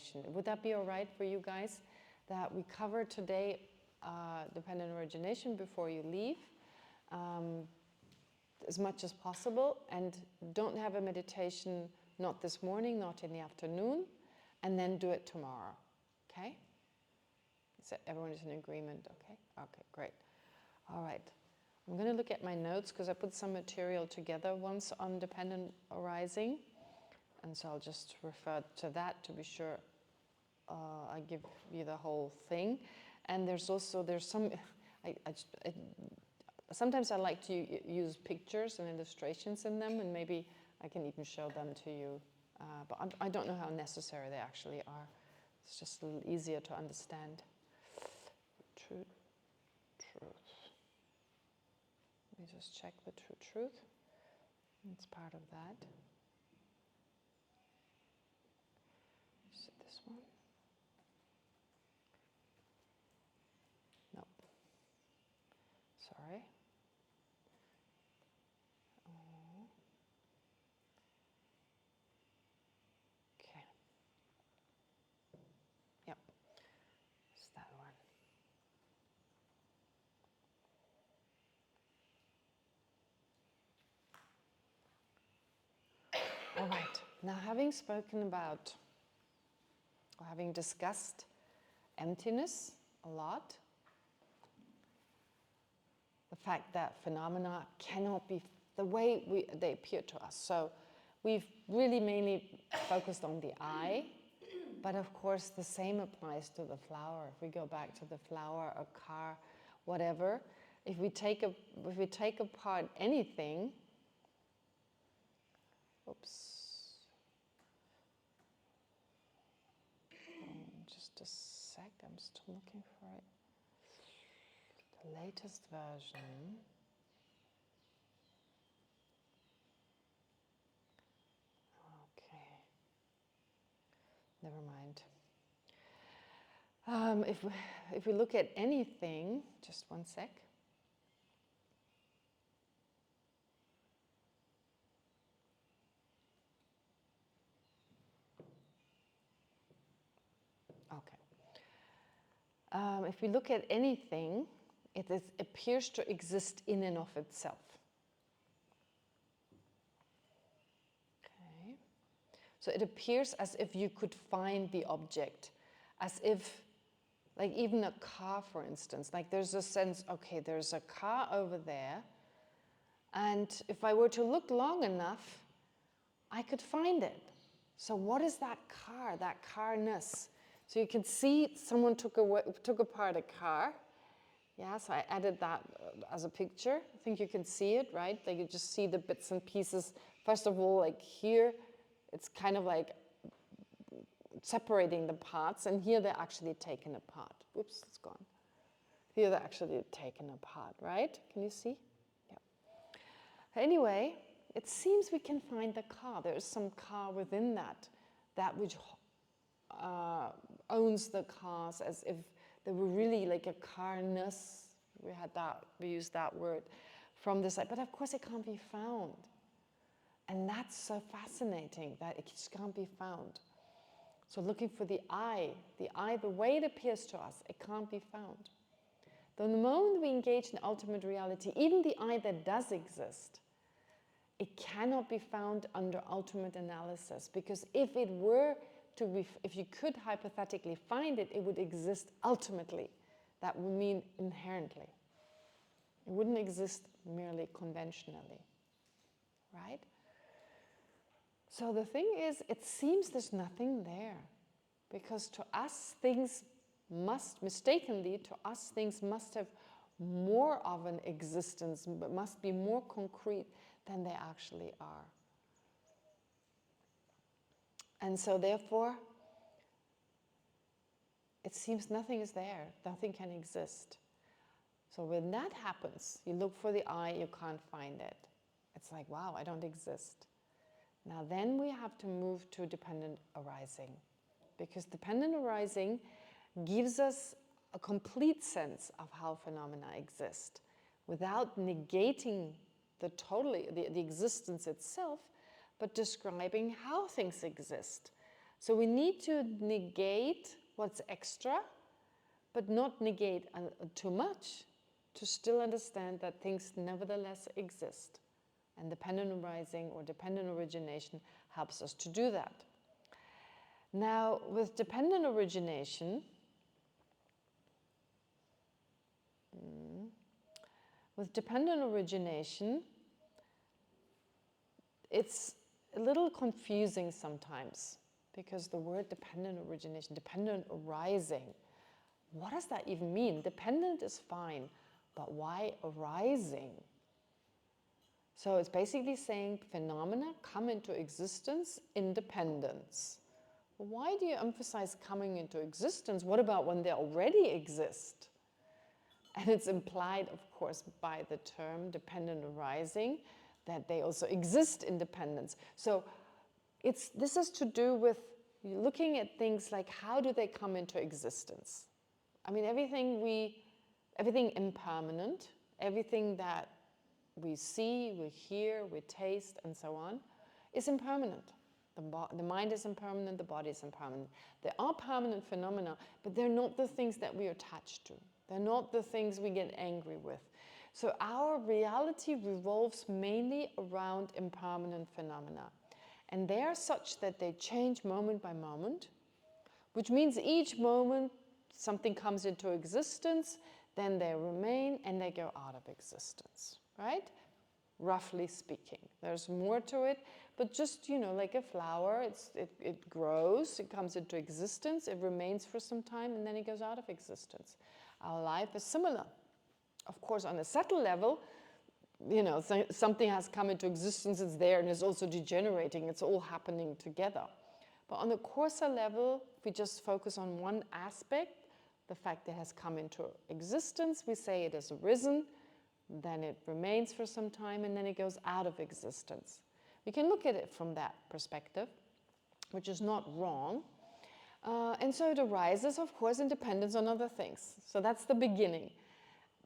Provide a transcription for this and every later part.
origination. Would that be all right for you guys? That we cover today dependent origination before you leave, as much as possible, and don't have a meditation, not this morning, not in the afternoon, and then do it tomorrow, okay? So everyone is in agreement, okay? Okay, great. All right. I'm going to look at my notes because I put some material together once on dependent arising, and so I'll just refer to that to be sure I give you the whole thing. And there's some, sometimes I like to use pictures and illustrations in them, and maybe I can even show them to you, but I don't know how necessary they actually are. It's just a little easier to understand. Truth. Let me just check the true truth. It's part of that. Is it this one? No. Sorry. Oh. Okay. Yep. It's that one. All right, now having spoken about, or having discussed emptiness a lot, the fact that phenomena cannot be the way they appear to us. So we've really mainly focused on the I, but of course the same applies to the flower. If we go back to the flower, a car, whatever, if we take apart anything, oops. Just a sec, I'm still looking for it. The latest version. Okay. Never mind. If we look at anything, just one sec. Okay. If we look at anything, it appears to exist in and of itself. Okay. So it appears as if you could find the object, as if, like even a car, for instance, like there's a sense, okay, there's a car over there, and if I were to look long enough, I could find it. So what is that car, that carness? So you can see someone took apart a car. Yeah, so I added that as a picture. I think you can see it, right? Like you just see the bits and pieces. First of all, like here, it's kind of like separating the parts, and here they're actually taken apart. Oops, it's gone. Here they're actually taken apart, right? Can you see? Yeah. Anyway, it seems we can find the car. There is some car within that which owns the cars, as if they were really like a carness. We used that word from this side, but of course it can't be found. And that's so fascinating that it just can't be found. So looking for the way it appears to us, it can't be found. The moment we engage in ultimate reality, even the I that does exist, it cannot be found under ultimate analysis, because if it were to be, if you could hypothetically find it, it would exist ultimately. That would mean inherently. It wouldn't exist merely conventionally, right? So the thing is, it seems there's nothing there, because to us things mistakenly must have more of an existence, but must be more concrete than they actually are. And so therefore, it seems nothing is there, nothing can exist. So when that happens, you look for the I, you can't find it. It's like, wow, I don't exist. Now then we have to move to dependent arising, because dependent arising gives us a complete sense of how phenomena exist, without negating the existence itself, but describing how things exist. So we need to negate what's extra, but not negate too much, to still understand that things nevertheless exist. And dependent arising or dependent origination helps us to do that. Now, with dependent origination, it's a little confusing sometimes, because the word dependent origination, dependent arising, what does that even mean? Dependent is fine, but why arising? So it's basically saying phenomena come into existence in dependence. Why do you emphasize coming into existence? What about when they already exist? And it's implied, of course, by the term dependent arising, that they also exist in dependence. So this has to do with looking at things like, how do they come into existence? I mean, everything impermanent, everything that we see, we hear, we taste, and so on, is impermanent. The mind is impermanent, the body is impermanent. There are permanent phenomena, but they're not the things that we are attached to. They're not the things we get angry with. So our reality revolves mainly around impermanent phenomena. And they are such that they change moment by moment, which means each moment something comes into existence, then they remain, and they go out of existence, right? Roughly speaking. There's more to it, but just, like a flower, it grows, it comes into existence, it remains for some time, and then it goes out of existence. Our life is similar. Of course, on a subtle level, something has come into existence, it's there, and it's also degenerating, it's all happening together. But on a coarser level, if we just focus on one aspect, the fact that it has come into existence, we say it has arisen, then it remains for some time, and then it goes out of existence. We can look at it from that perspective, which is not wrong. And so it arises, of course, in dependence on other things. So that's the beginning.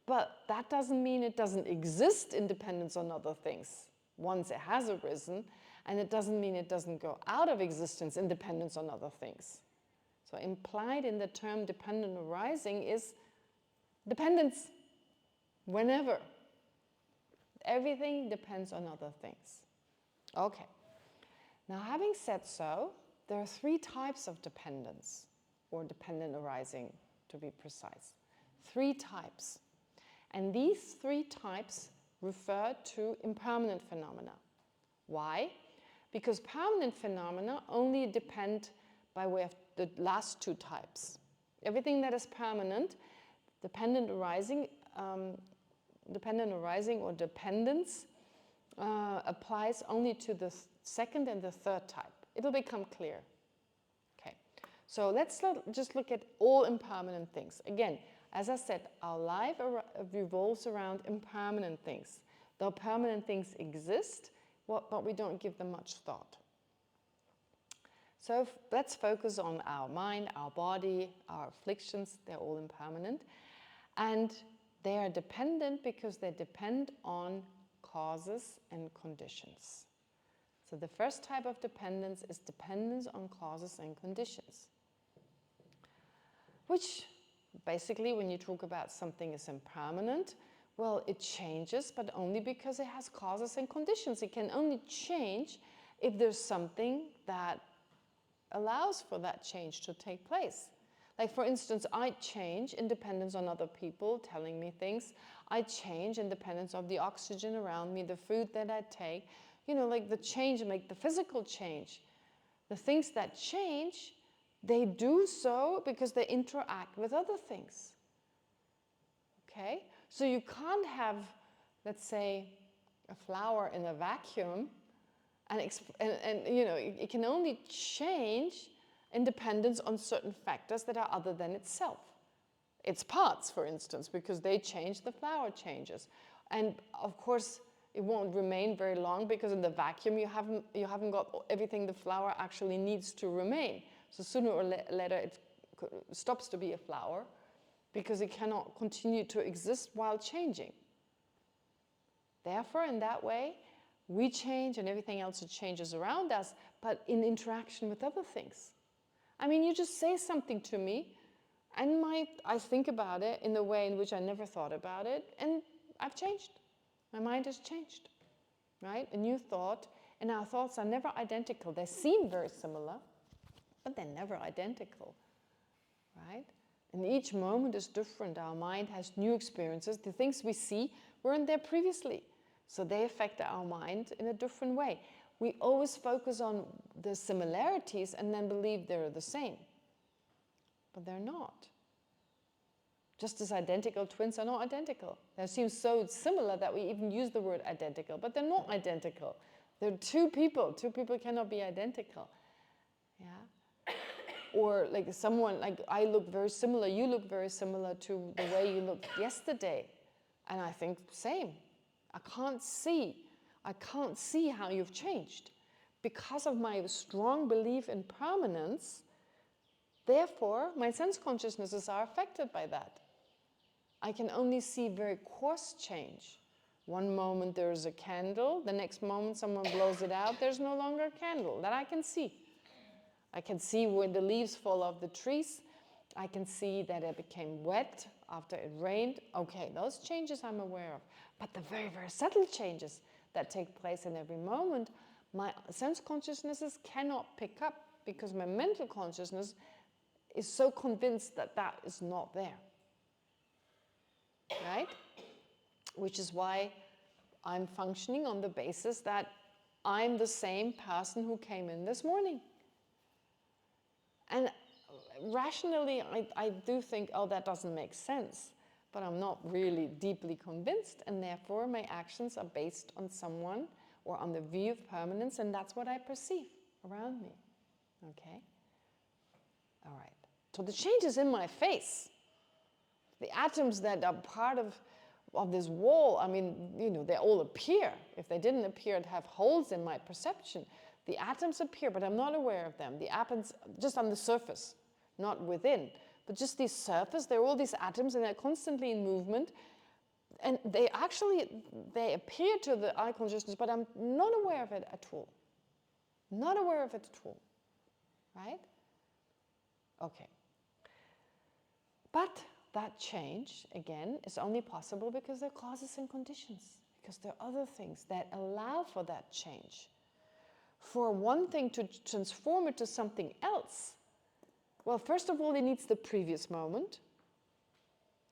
But that doesn't mean it doesn't exist in dependence on other things once it has arisen, and it doesn't mean it doesn't go out of existence in dependence on other things. So implied in the term dependent arising is dependence, whenever. Everything depends on other things. Okay. Now, having said so, there are 3 types of dependence, or dependent arising, to be precise. 3 types. And these 3 types refer to impermanent phenomena. Why? Because permanent phenomena only depend by way of the last 2 types. Everything that is permanent, dependent arising or dependence applies only to the second and the third type. It'll become clear. Okay, so let's just look at all impermanent things. Again, as I said, our life revolves around impermanent things. Though permanent things exist, but we don't give them much thought. So let's focus on our mind, our body, our afflictions. They're all impermanent. And they are dependent because they depend on causes and conditions. So the first type of dependence is dependence on causes and conditions, which basically, when you talk about something is impermanent, well, it changes, but only because it has causes and conditions. It can only change if there's something that allows for that change to take place. Like, for instance, I change in dependence on other people telling me things. I change in dependence of the oxygen around me, the food that I take. Like the change, like the physical change. The things that change, they do so because they interact with other things. Okay? So you can't have, let's say, a flower in a vacuum, and it can only change in dependence on certain factors that are other than itself. Its parts, for instance, because they change, the flower changes. And of course, it won't remain very long because in the vacuum you haven't got everything the flower actually needs to remain. So sooner or later it stops to be a flower because it cannot continue to exist while changing. Therefore, in that way, we change and everything else changes around us, but in interaction with other things. I mean, you just say something to me, and I think about it in a way in which I never thought about it, and I've changed. My mind has changed, right? A new thought, and our thoughts are never identical. They seem very similar, but they're never identical, right? And each moment is different. Our mind has new experiences. The things we see weren't there previously, so they affect our mind in a different way. We always focus on the similarities and then believe they're the same, but they're not. Just as identical twins are not identical. They seem so similar that we even use the word identical, but they're not identical. They're two people. Two people cannot be identical. Yeah. Or like someone, like I look very similar, you look very similar to the way you looked yesterday. And I think same. I can't see how you've changed. Because of my strong belief in permanence, therefore, my sense consciousnesses are affected by that. I can only see very coarse change. One moment there's a candle, the next moment someone blows it out, there's no longer a candle. That I can see. I can see when the leaves fall off the trees. I can see that it became wet after it rained. Okay, those changes I'm aware of. But the very, very subtle changes that take place in every moment, my sense consciousnesses cannot pick up because my mental consciousness is so convinced that that is not there. Right? Which is why I'm functioning on the basis that I'm the same person who came in this morning. And rationally, I do think, oh, that doesn't make sense. But I'm not really deeply convinced, and therefore my actions are based on someone or on the view of permanence, and that's what I perceive around me. Okay? All right. So the change is in my face. The atoms that are part of this wall, I mean, you know, they all appear. If they didn't appear, it'd have holes in my perception. The atoms appear, but I'm not aware of them. The atoms just on the surface, not within. But just the surface, there are all these atoms and they're constantly in movement. And they appear to the eye consciousness, but I'm not aware of it at all. Not aware of it at all. Right? Okay. But that change, again, is only possible because there are causes and conditions. Because there are other things that allow for that change. For one thing to transform it to something else, well, first of all, it needs the previous moment,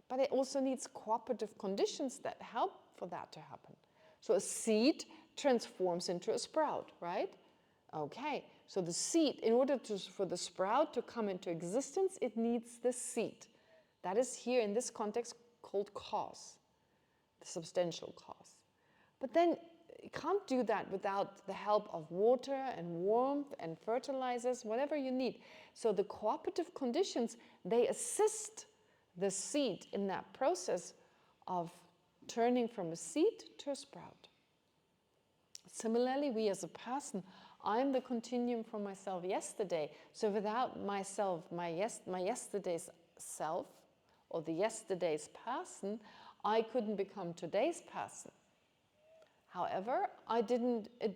but it also needs cooperative conditions that help for that to happen. So a seed transforms into a sprout, right? Okay, so the seed, in order for the sprout to come into existence, it needs the seed. That is here in this context called cause, the substantial cause. But then you can't do that without the help of water and warmth and fertilizers, whatever you need. So the cooperative conditions, they assist the seed in that process of turning from a seed to a sprout. Similarly, we as a person, I'm the continuum from myself yesterday. So without myself, my yesterday's self, or the yesterday's person, I couldn't become today's person. However,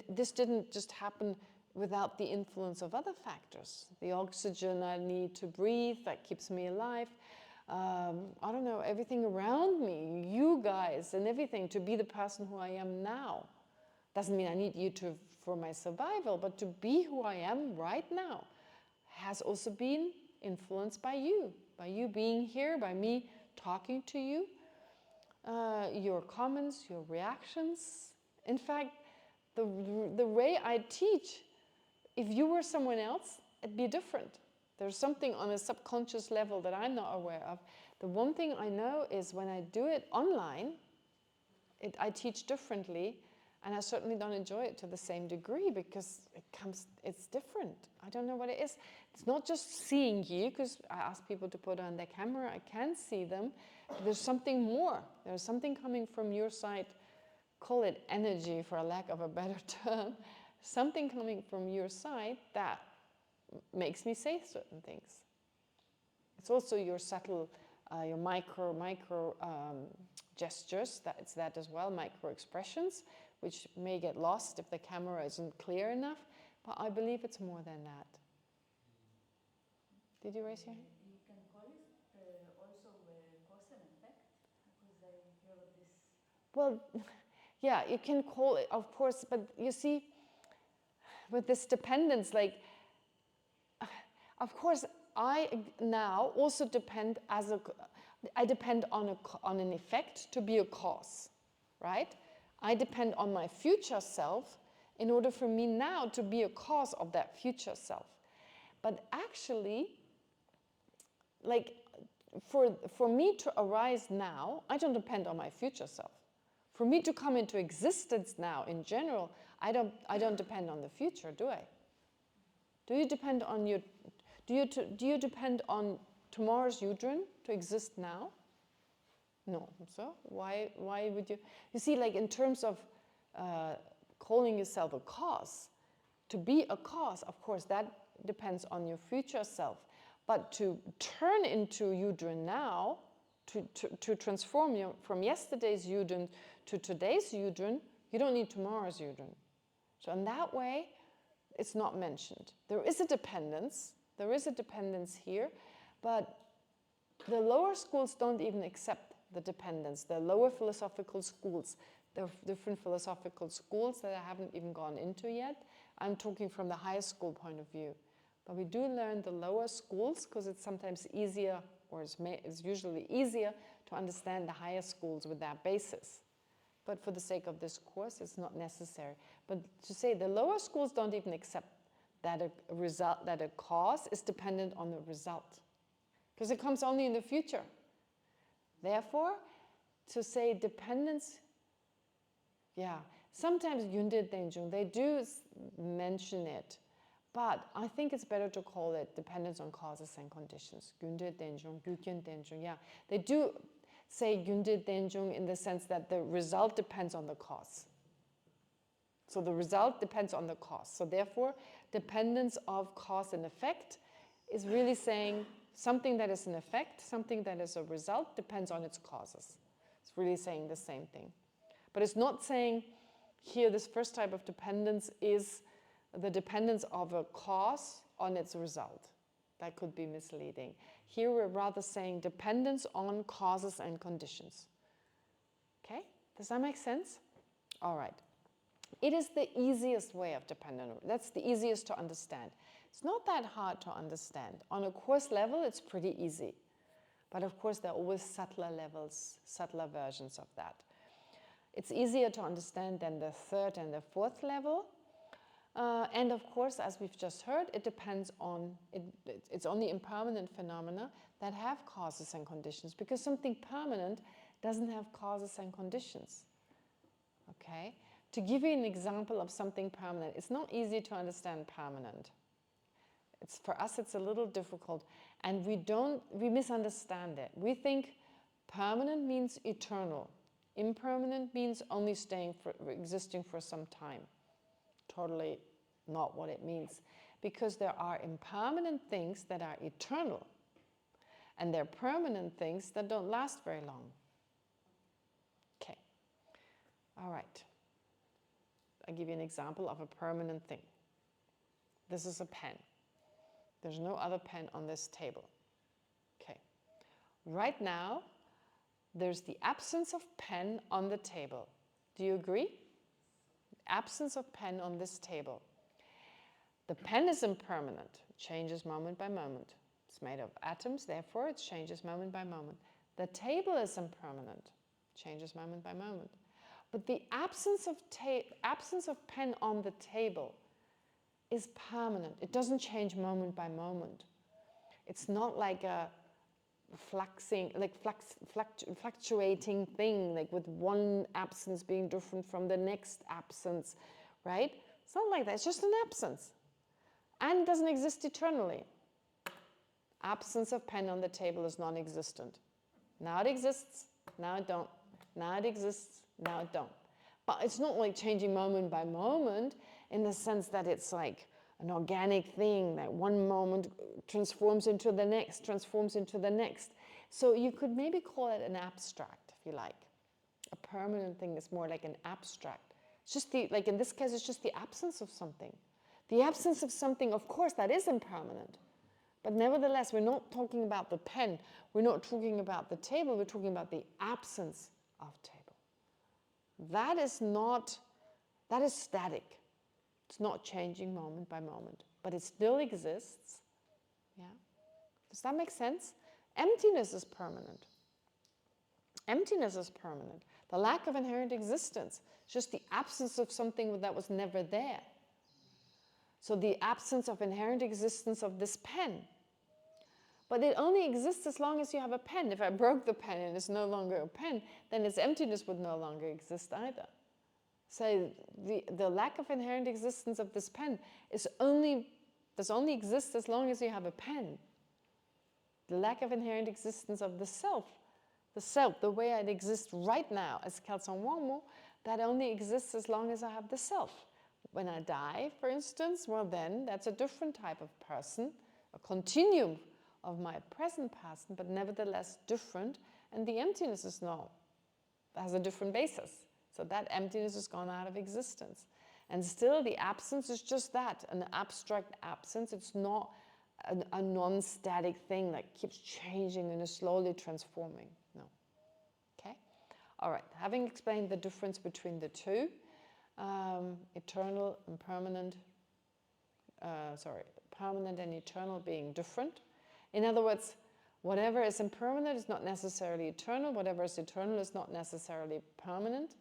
this didn't just happen without the influence of other factors. The oxygen I need to breathe, that keeps me alive. I don't know, everything around me, you guys and everything, to be the person who I am now. Doesn't mean I need you for my survival, but to be who I am right now has also been influenced by you being here, by me talking to you, your comments, your reactions. In fact, the way I teach, if you were someone else, it'd be different. There's something on a subconscious level that I'm not aware of. The one thing I know is when I do it online, I teach differently, and I certainly don't enjoy it to the same degree because it's different. I don't know what it is. It's not just seeing you, because I ask people to put on their camera, I can see them. There's something more. There's something coming from your side, call it energy for a lack of a better term, something coming from your side that makes me say certain things. It's also your subtle, your micro gestures, it's that as well, micro expressions, which may get lost if the camera isn't clear enough, but I believe it's more than that. Did you raise your hand? You can call it also cause and effect, because I hear this. Well, yeah, you can call it, of course, but you see, with this dependence, like, of course, I now also depend I depend on an effect to be a cause, right? I depend on my future self in order for me now to be a cause of that future self. But actually, like, for me to arise now, I don't depend on my future self. For me to come into existence now, in general, I don't depend on the future, do I? Do you depend on your? Do you depend on tomorrow's Yudren to exist now? No. So why would you? You see, like in terms of calling yourself a cause, to be a cause, of course, that depends on your future self. But to turn into Yudren now, to transform you from yesterday's Yudren to today's Yudren, you don't need tomorrow's Yudren. So in that way, it's not mentioned. There is a dependence. There is a dependence here, but the lower schools don't even accept the dependence. The lower philosophical schools, there are different philosophical schools that I haven't even gone into yet. I'm talking from the higher school point of view. But we do learn the lower schools because it's sometimes easier, or it's usually easier to understand the higher schools with that basis. But for the sake of this course, it's not necessary. But to say the lower schools don't even accept that a cause is dependent on the result, because it comes only in the future. Therefore, to say dependence, yeah, sometimes Yunde Denjung, they do mention it, but I think it's better to call it dependence on causes and conditions. Yunde Denjung, Gyukyen Denjung, yeah. They do say Yunde Denjung in the sense that the result depends on the cause. So the result depends on the cause. So therefore, dependence of cause and effect is really saying something that is an effect, something that is a result, depends on its causes. It's really saying the same thing. But it's not saying here this first type of dependence is the dependence of a cause on its result. That could be misleading. Here we're rather saying dependence on causes and conditions. Okay? Does that make sense? All right. It is the easiest way of dependence. That's the easiest to understand. It's not that hard to understand. On a course level, it's pretty easy. But of course, there are always subtler levels, subtler versions of that. It's easier to understand than the third and the fourth level. And of course, as we've just heard, it depends on, it's only impermanent phenomena that have causes and conditions, because something permanent doesn't have causes and conditions. Okay? To give you an example of something permanent, it's not easy to understand permanent. For us, it's a little difficult, and we misunderstand it. We think permanent means eternal. Impermanent means only existing for some time. Totally not what it means. Because there are impermanent things that are eternal, and there are permanent things that don't last very long. Okay. All right. I'll give you an example of a permanent thing. This is a pen. There's no other pen on this table. Okay. Right now, there's the absence of pen on the table. Do you agree? Absence of pen on this table. The pen is impermanent. It changes moment by moment. It's made of atoms, therefore it changes moment by moment. The table is impermanent. It changes moment by moment. But the absence of pen on the table is permanent. It doesn't change moment by moment. It's not like a fluctuating thing, like with one absence being different from the next absence, right? It's not like that. It's just an absence. And it doesn't exist eternally. Absence of pen on the table is non-existent. Now it exists, now it don't. Now it exists, now it don't. But it's not like changing moment by moment in the sense that it's like an organic thing that one moment transforms into the next, transforms into the next. So you could maybe call it an abstract, if you like. A permanent thing is more like an abstract. It's just like in this case, it's just the absence of something. The absence of something, of course, that is impermanent. But nevertheless, we're not talking about the pen, we're not talking about the table, we're talking about the absence of table. That is static. It's not changing moment by moment, but it still exists. Yeah? Does that make sense? Emptiness is permanent. Emptiness is permanent. The lack of inherent existence, just the absence of something that was never there. So the absence of inherent existence of this pen. But it only exists as long as you have a pen. If I broke the pen and it's no longer a pen, then its emptiness would no longer exist either. So the lack of inherent existence of this pen does only exist as long as you have a pen. The lack of inherent existence of the self, the way it exists right now as Kelsang Wangmo, that only exists as long as I have the self. When I die, for instance, well then, that's a different type of person, a continuum of my present person, but nevertheless different, and the emptiness has a different basis. So that emptiness has gone out of existence. And still the absence is just that, an abstract absence. It's not a non-static thing that keeps changing and is slowly transforming. No. Okay? All right, having explained the difference between the two, eternal and permanent, permanent and eternal being different. In other words, whatever is impermanent is not necessarily eternal. Whatever is eternal is not necessarily permanent.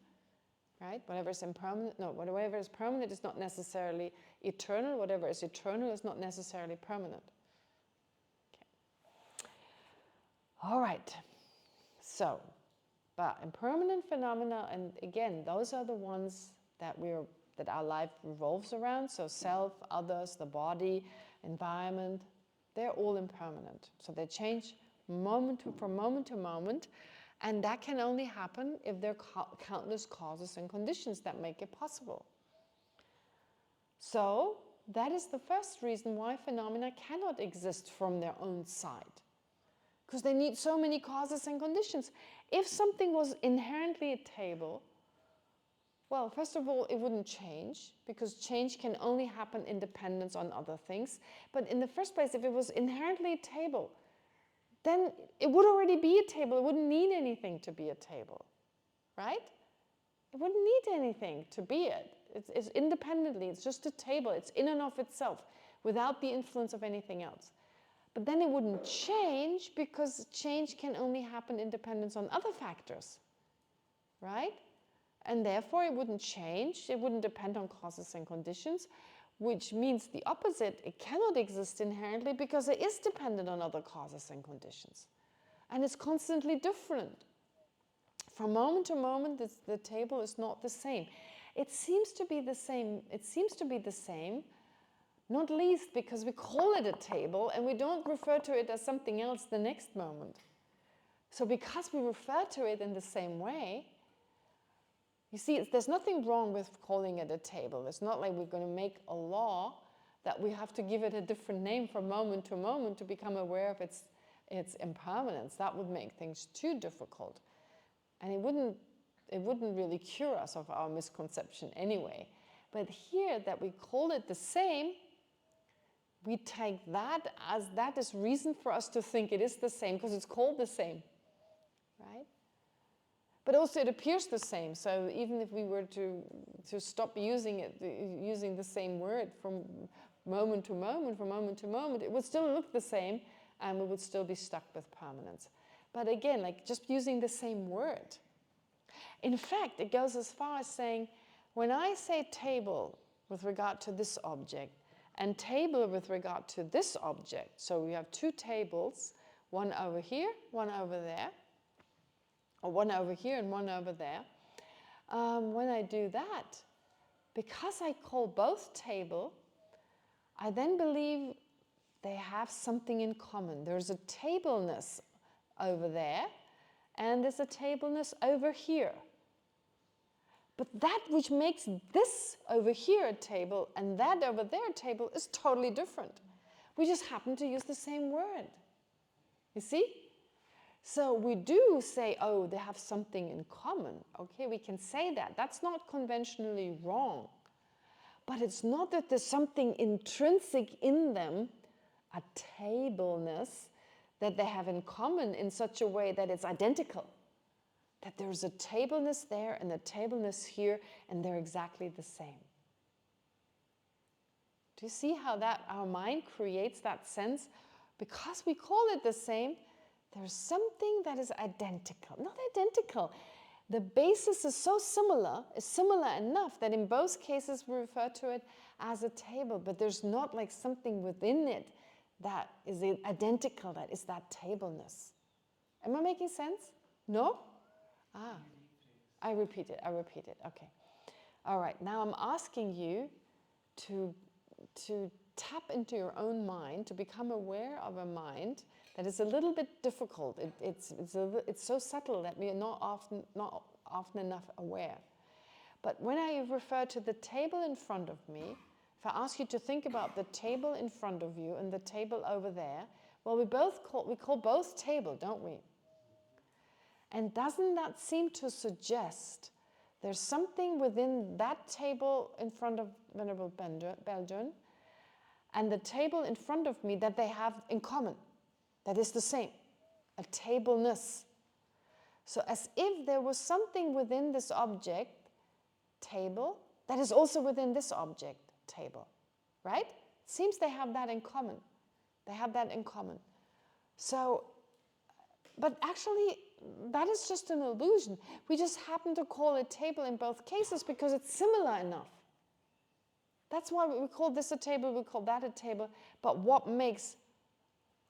Right? Whatever is permanent is not necessarily eternal. Whatever is eternal is not necessarily permanent. Okay. All right. So, but impermanent phenomena, and again, those are the ones that our life revolves around. So self, others, the body, environment, they're all impermanent. So they change from moment to moment. And that can only happen if there are countless causes and conditions that make it possible. So that is the first reason why phenomena cannot exist from their own side. Because they need so many causes and conditions. If something was inherently a table, well, first of all, it wouldn't change, because change can only happen in dependence on other things. But in the first place, if it was inherently a table, then it would already be a table. It wouldn't need anything to be a table, right? It wouldn't need anything to be it. It's independently, it's just a table. It's in and of itself, without the influence of anything else. But then it wouldn't change, because change can only happen in dependence on other factors, right? And therefore it wouldn't change. It wouldn't depend on causes and conditions, which means the opposite. It cannot exist inherently because it is dependent on other causes and conditions. And it's constantly different. From moment to moment, the table is not the same. It seems to be the same, not least because we call it a table and we don't refer to it as something else the next moment. So because we refer to it in the same way, you see, there's nothing wrong with calling it a table. It's not like we're going to make a law that we have to give it a different name from moment to become aware of its impermanence. That would make things too difficult. And it wouldn't really cure us of our misconception anyway. But here, that we call it the same, we take that as reason for us to think it is the same, because it's called the same, right? But also it appears the same, so even if we were to stop using the same word from moment to moment, it would still look the same, and we would still be stuck with permanence. But again, like just using the same word. In fact, it goes as far as saying, when I say table with regard to this object, and table with regard to this object, so we have two tables, one over here, one over there, or one over here and one over there. When I do that, because I call both table, I then believe they have something in common. There's a tableness over there, and there's a tableness over here. But that which makes this over here a table and that over there a table is totally different. We just happen to use the same word. You see? So we do say, oh, they have something in common. Okay, we can say that. That's not conventionally wrong. But it's not that there's something intrinsic in them a tableness that they have in common in such a way that it's identical. That there's a tableness there and a tableness here, and they're exactly the same. Do you see how that our mind creates that sense? Because we call it the same, there's something that is identical. Not identical. The basis is so similar, is similar enough that in both cases we refer to it as a table, but there's not like something within it that is identical, that is that tableness. Am I making sense? No? Ah, I repeat it, okay. All right, now I'm asking you to tap into your own mind, to become aware of a mind that is a little bit difficult. It's so subtle that we are not often enough aware. But when I refer to the table in front of me, if I ask you to think about the table in front of you and the table over there, well, we call both table, don't we? And doesn't that seem to suggest there's something within that table in front of Venerable Belgian and the table in front of me that they have in common, that is the same, a tableness. So as if there was something within this object, table, that is also within this object, table, right? Seems they have that in common. They have that in common. So, but actually, that is just an illusion. We just happen to call it table in both cases because it's similar enough. That's why we call this a table, we call that a table. But what makes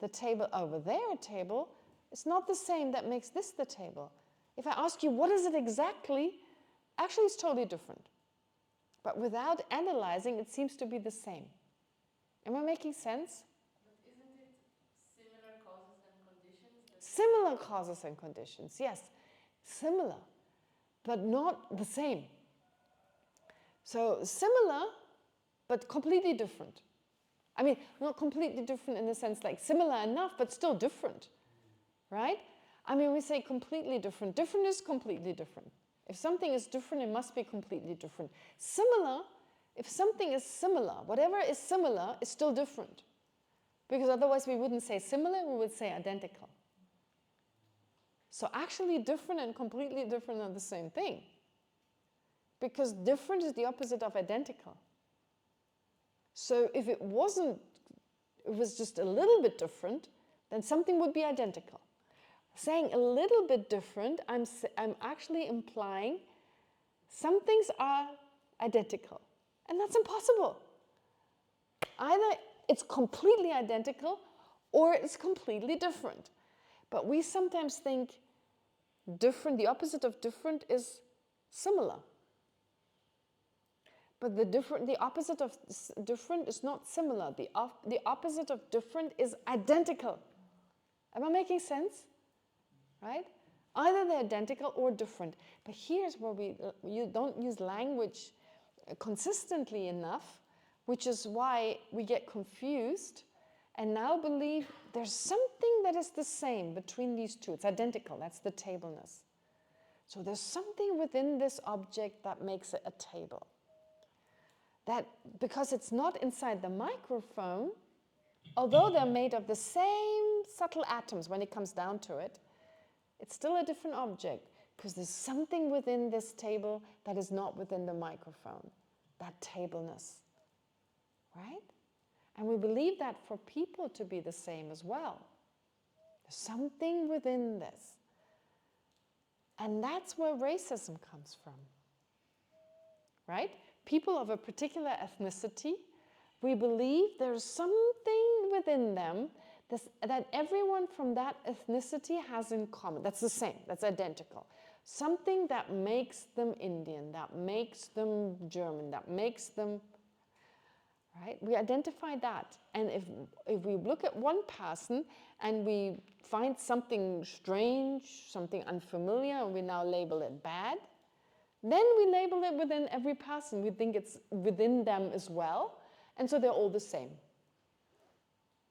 the table over there a table is not the same that makes this the table. If I ask you, what is it exactly? Actually, it's totally different. But without analyzing, it seems to be the same. Am I making sense? But isn't it similar causes and conditions? Similar causes and conditions, yes. Similar, but not the same. So similar, but completely different. I mean, not completely different in the sense like similar enough, but still different, right? I mean, we say completely different. Different is completely different. If something is different, it must be completely different. Similar, if something is similar, whatever is similar is still different. Because otherwise we wouldn't say similar, we would say identical. So actually different and completely different are the same thing. Because different is the opposite of identical. So if it was just a little bit different, then something would be identical. Saying a little bit different, I'm actually implying some things are identical. And that's impossible. Either it's completely identical or it's completely different. But we sometimes think different, the opposite of different is similar. But the opposite of different is not similar. The opposite of different is identical. Am I making sense? Right? Either they're identical or different. But here's where you don't use language consistently enough, which is why we get confused and now believe there's something that is the same between these two. It's identical. That's the tableness. So there's something within this object that makes it a table. That because it's not inside the microphone, although they're made of the same subtle atoms when it comes down to it, it's still a different object because there's something within this table that is not within the microphone, that tableness, right? And we believe that for people to be the same as well. There's something within this. And that's where racism comes from, right? People of a particular ethnicity, we believe there's something within them that everyone from that ethnicity has in common. That's the same, that's identical. Something that makes them Indian, that makes them German, that makes them, right? We identify that. And if we look at one person and we find something strange, something unfamiliar, and we now label it bad, then we label it within every person. We think it's within them as well. And so they're all the same,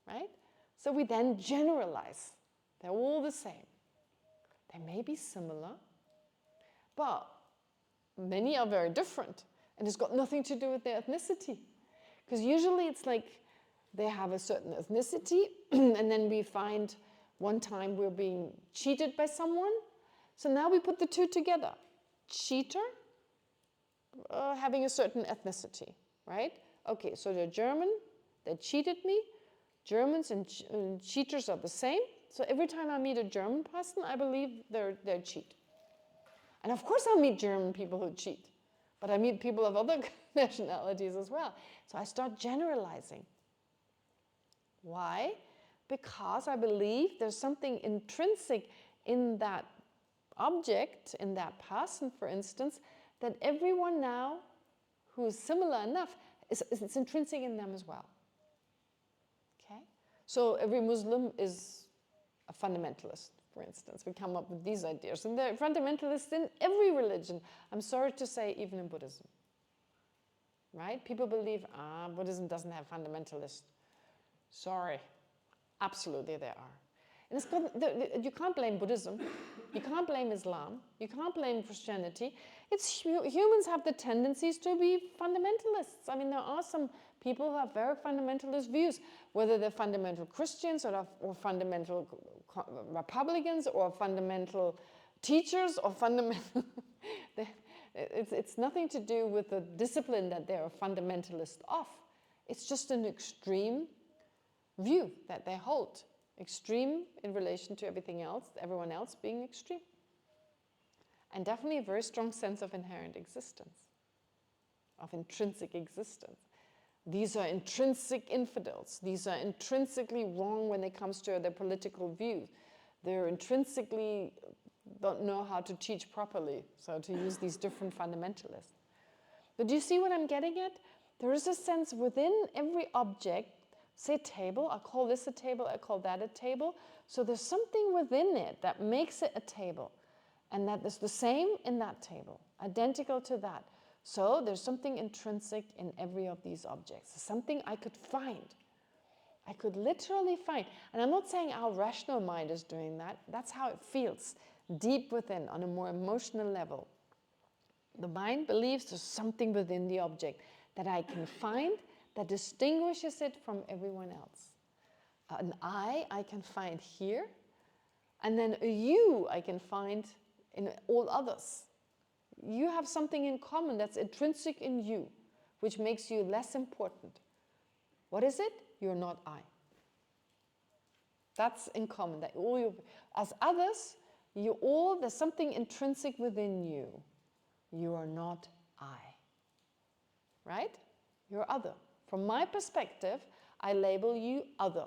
right? So we then generalize. They're all the same. They may be similar, but many are very different. And it's got nothing to do with their ethnicity. Because usually it's like they have a certain ethnicity, and then we find one time we're being cheated by someone. So now we put the two together. Cheater, having a certain ethnicity, right? Okay, so they're German, they cheated me. Germans and cheaters are the same. So every time I meet a German person, I believe they're cheat. And of course I meet German people who cheat, but I meet people of other nationalities as well. So I start generalizing. Why? Because I believe there's something intrinsic in that object, in that person, for instance, that everyone now who is similar enough, it's intrinsic in them as well. Okay? So every Muslim is a fundamentalist, for instance. We come up with these ideas. And there are fundamentalists in every religion. I'm sorry to say, even in Buddhism. Right? People believe, Buddhism doesn't have fundamentalists. Sorry. Absolutely there are. And it's you can't blame Buddhism. You can't blame Islam. You can't blame Christianity. Humans have the tendencies to be fundamentalists. I mean, there are some people who have very fundamentalist views, whether they're fundamental Christians or fundamental Republicans or fundamental teachers or fundamental... it's nothing to do with the discipline that they're a fundamentalist of. It's just an extreme view that they hold. Extreme in relation to everything else, everyone else being extreme. And definitely a very strong sense of inherent existence, of intrinsic existence. These are intrinsic infidels. These are intrinsically wrong when it comes to their political views. They're intrinsically don't know how to teach properly, so to use these different fundamentalists. But do you see what I'm getting at? There is a sense within every object, say table, I call this a table, I call that a table. So there's something within it that makes it a table. And that is the same in that table, identical to that. So there's something intrinsic in every of these objects, something I could find. I could literally find. And I'm not saying our rational mind is doing that. That's how it feels, deep within, on a more emotional level. The mind believes there's something within the object that I can find that distinguishes it from everyone else. An I can find here, and then a you I can find in all others. You have something in common that's intrinsic in you, which makes you less important. What is it? You're not I. That's in common. That all you, as others, there's something intrinsic within you. You are not I. Right? You're other. From my perspective, I label you other.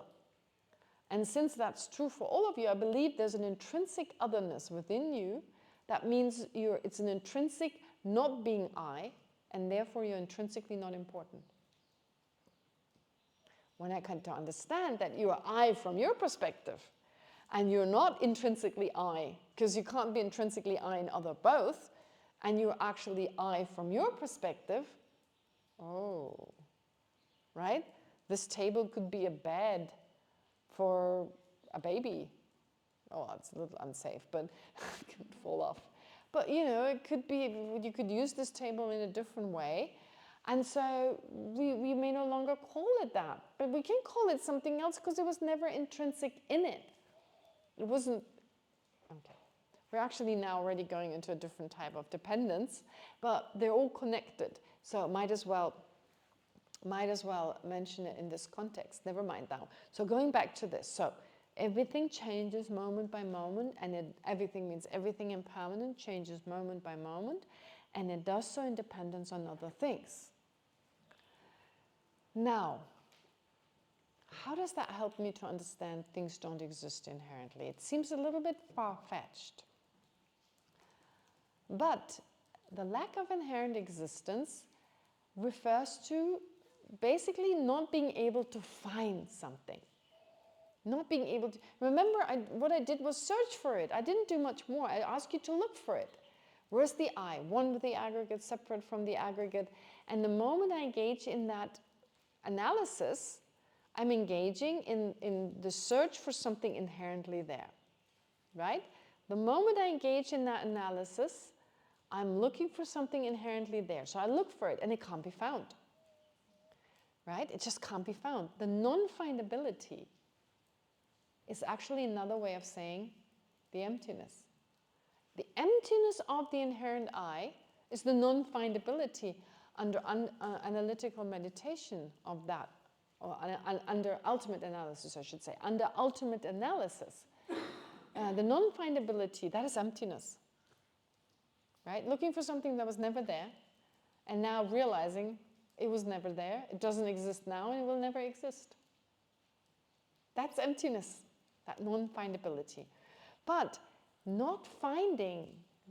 And since that's true for all of you, I believe there's an intrinsic otherness within you. That means it's an intrinsic not being I, and therefore you're intrinsically not important. When I come to understand that you are I from your perspective, and you're not intrinsically I, because you can't be intrinsically I and other both, and you're actually I from your perspective, oh, right? This table could be a bed for a baby. Oh, that's a little unsafe, but it could fall off. But it could be, you could use this table in a different way. And so we may no longer call it that, but we can call it something else because it was never intrinsic in it. It wasn't, okay. We're actually now already going into a different type of dependence, but they're all connected. So might as well mention it in this context. Never mind now. So going back to this. So everything changes moment by moment, and everything means everything impermanent changes moment by moment, and it does so in dependence on other things. Now, how does that help me to understand things don't exist inherently? It seems a little bit far-fetched. But the lack of inherent existence refers to basically not being able to find something. Not being able to... Remember, what I did was search for it. I didn't do much more. I asked you to look for it. Where's the I? One with the aggregate, separate from the aggregate. And the moment I engage in that analysis, I'm engaging in the search for something inherently there. Right? The moment I engage in that analysis, I'm looking for something inherently there. So I look for it, and it can't be found. right? It just can't be found. The non-findability is actually another way of saying the emptiness. The emptiness of the inherent I is the non-findability under analytical meditation of that, or under ultimate analysis, I should say. Under ultimate analysis, the non-findability, that is emptiness. Right? Looking for something that was never there, and now realizing it was never there, it doesn't exist now, and it will never exist. That's emptiness, that non-findability. But not finding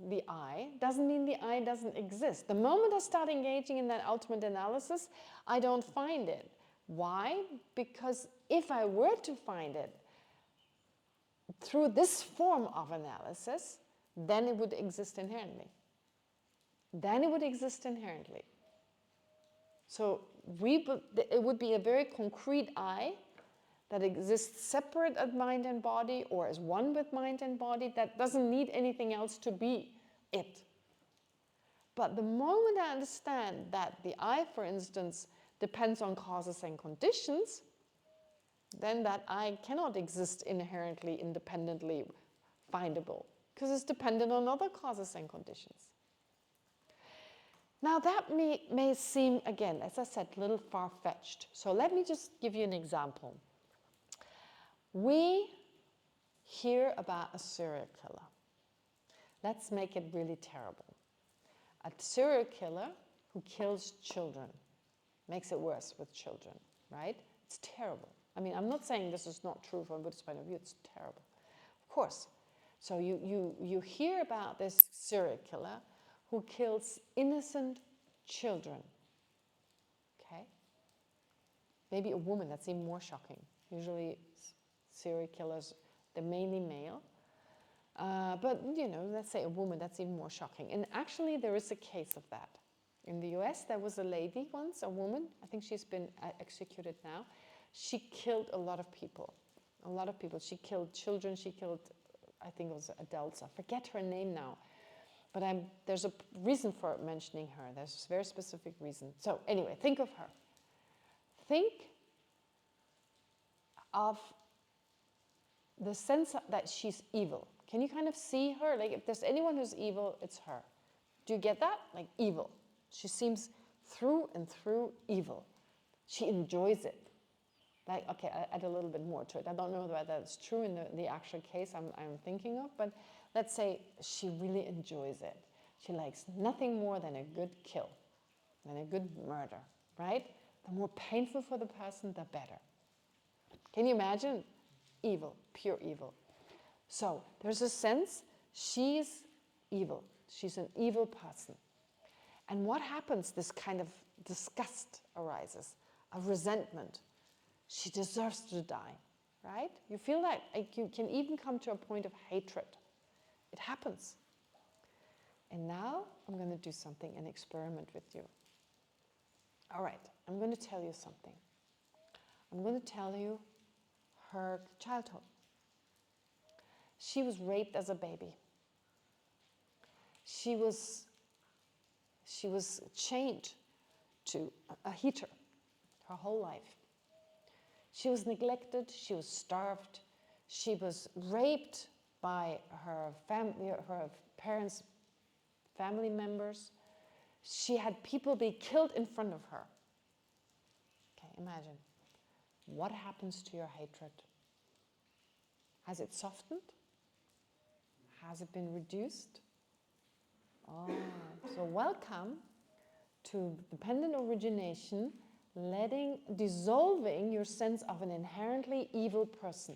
the I doesn't mean the I doesn't exist. The moment I start engaging in that ultimate analysis, I don't find it. Why? Because if I were to find it through this form of analysis, then it would exist inherently. Then it would exist inherently. So it would be a very concrete I that exists separate at mind and body, or as one with mind and body, that doesn't need anything else to be it. But the moment I understand that the I, for instance, depends on causes and conditions, then that I cannot exist inherently, independently findable, because it's dependent on other causes and conditions. Now that may seem, again, as I said, a little far-fetched. So let me just give you an example. We hear about a serial killer. Let's make it really terrible. A serial killer who kills children, makes it worse with children, right? It's terrible. I mean, I'm not saying this is not true from a Buddhist point of view, it's terrible. Of course. So you hear about this serial killer who kills innocent children, okay? Maybe a woman, that's even more shocking. Usually serial killers, they're mainly male. But, let's say a woman, that's even more shocking. And actually, there is a case of that. In the US, there was a lady once, a woman, I think she's been executed now. She killed a lot of people. A lot of people. She killed children, she killed, I think it was adults. I forget her name now. But there's a reason for mentioning her. There's a very specific reason. So anyway, think of her. Think of the sense that she's evil. Can you kind of see her? Like, if there's anyone who's evil, it's her. Do you get that? Like, evil. She seems through and through evil. She enjoys it. Like, okay, I add a little bit more to it. I don't know whether that's true in the actual case I'm thinking of, but let's say she really enjoys it. She likes nothing more than a good kill, than a good murder, right? The more painful for the person, the better. Can you imagine? Evil, pure evil. So there's a sense she's evil. She's an evil person. And what happens? This kind of disgust arises, of resentment. She deserves to die, right? You feel that, like you can even come to a point of hatred. It happens. And now I'm going to do something, an experiment with you. All right, I'm going to tell you something. I'm going to tell you her childhood. She was raped as a baby. She was chained to a heater her whole life. She was neglected, she was starved, she was raped by her parents' family members. She had people be killed in front of her. Okay, imagine. What happens to your hatred? Has it softened? Has it been reduced? Oh, so welcome to dependent origination, dissolving your sense of an inherently evil person.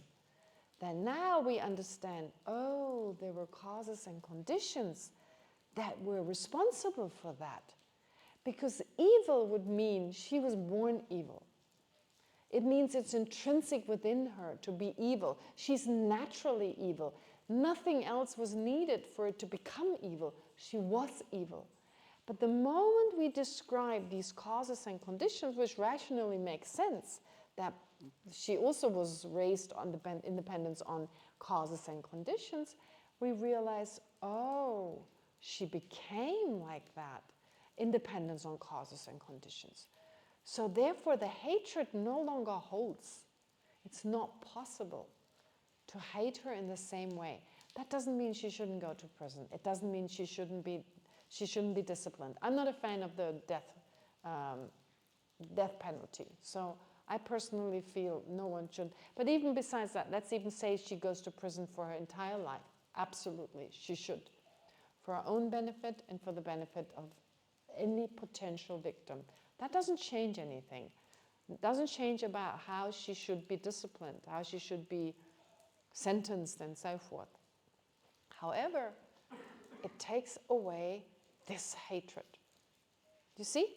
Then now we understand, oh, there were causes and conditions that were responsible for that. Because evil would mean she was born evil. It means it's intrinsic within her to be evil. She's naturally evil. Nothing else was needed for it to become evil. She was evil. But the moment we describe these causes and conditions, which rationally make sense, that she also was raised on independence on causes and conditions, we realize, oh, she became like that, independence on causes and conditions. So therefore the hatred no longer holds. It's not possible to hate her in the same way. That doesn't mean she shouldn't go to prison. It doesn't mean she shouldn't be disciplined. I'm not a fan of the death penalty. So I personally feel no one should. But even besides that, let's even say she goes to prison for her entire life. Absolutely, she should. For her own benefit and for the benefit of any potential victim. That doesn't change anything. It doesn't change about how she should be disciplined, how she should be sentenced and so forth. However, it takes away this hatred. You see?